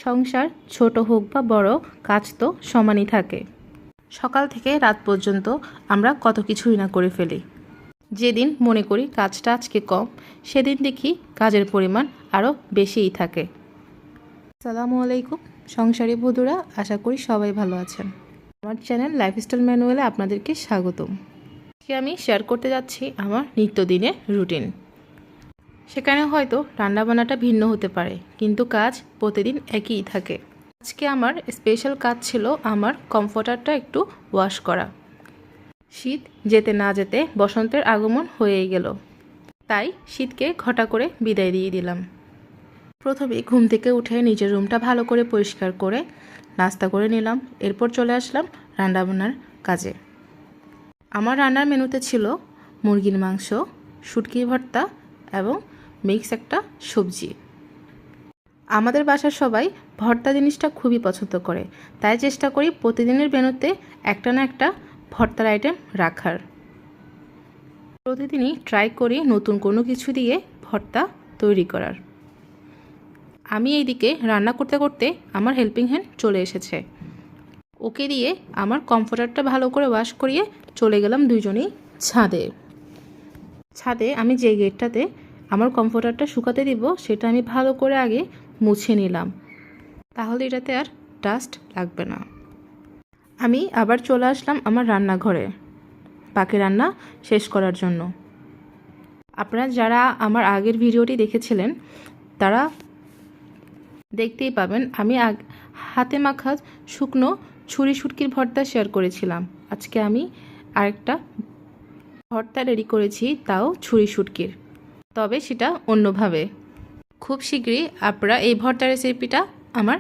সংসার ছোট হোক বা বড়, কাজ তো সমানই থাকে। সকাল থেকে রাত পর্যন্ত আমরা কত কিছুই না করে ফেলি। যেদিন মনে করি কাজটা আজকে কম, সেদিন দেখি কাজের পরিমাণ আরও বেশিই থাকে। আসসালামু আলাইকুম সংসারী বধূরা, আশা করি সবাই ভালো আছেন। আমার চ্যানেল লাইফস্টাইল ম্যানুয়ালে আপনাদেরকে স্বাগতম। আজকে আমি শেয়ার করতে যাচ্ছি আমার নিত্যদিনের রুটিন। সেখানে হয়তো রান্নাবান্নাটা ভিন্ন হতে পারে, কিন্তু কাজ প্রতিদিন একই থাকে। আজকে আমার স্পেশাল কাজ ছিল আমার কমফোর্টারটা একটু ওয়াশ করা। শীত যেতে না যেতে বসন্তের আগমন হয়েই গেল, তাই শীতকে ঘটা করে বিদায় দিয়ে দিলাম। প্রথমে ঘুম থেকে উঠে নিজের রুমটা ভালো করে পরিষ্কার করে নাস্তা করে নিলাম। এরপর চলে আসলাম রান্নাবান্নার কাজে। আমার রান্নার মেনুতে ছিল মুরগির মাংস, শুটকি ভর্তা এবং মিক্স একটা সবজি। আমাদের বাসার সবাই ভর্তা জিনিসটা খুবই পছন্দ করে, তাই চেষ্টা করি প্রতিদিনের মেনুতে একটা না একটা ভর্তার আইটেম রাখার। প্রতিদিনই ট্রাই করি নতুন কোনো কিছু দিয়ে ভর্তা তৈরি করার। আমি এইদিকে রান্না করতে করতে আমার হেল্পিং হ্যান্ড চলে এসেছে। ওকে দিয়ে আমার কমফোর্টারটা ভালো করে ওয়াশ করিয়ে চলে গেলাম দুইজনেই ছাদে। আমি যে গেটটাতে আমার কমফোর্টারটা শুকাতে দিব সেটা আমি ভালো করে আগে মুছে নিলাম, তাহলে এটাতে আর ডাস্ট লাগবে না। আমি আবার চলে আসলাম আমার রান্নাঘরে বাকি রান্না শেষ করার জন্য। আপনারা যারা আমার আগের ভিডিওটি দেখেছিলেন তারা দেখতেই পাবেন আমি হাতে মাখা শুকনো ছুরি শুটকির ভর্তা শেয়ার করেছিলাম। আজকে আমি আরেকটা ভর্তা রেডি করেছি, তাও ছুরি শুটকির, তবে সেটা অন্যভাবে। খুব শীঘ্রই আপনারা এই ভর্তা রেসিপিটা আমার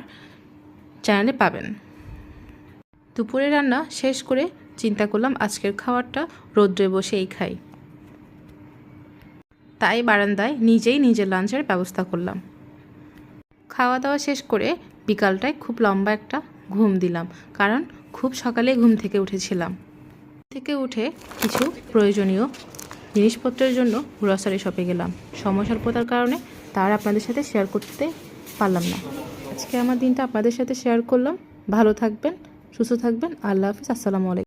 চ্যানেলে পাবেন। দুপুরে রান্না শেষ করে চিন্তা করলাম আজকের খাবারটা রোদ্রে বসেই খাই, তাই বারান্দায় নিজেই নিজের লাঞ্চের ব্যবস্থা করলাম। খাওয়া দাওয়া শেষ করে বিকালটায় খুব লম্বা একটা ঘুম দিলাম, কারণ খুব সকালে ঘুম থেকে উঠেছিলাম। উঠে কিছু প্রয়োজনীয় জিনিসপত্রের জন্য গ্রসারি শপে গেলাম। সময় স্বল্পতার কারণে তার আপনাদের সাথে শেয়ার করতে পারলাম না। আজকে আমার দিনটা আপনাদের সাথে শেয়ার করলাম। ভালো থাকবেন, সুস্থ থাকবেন। আল্লাহ হাফিজ। আসসালামু আলাইকুম।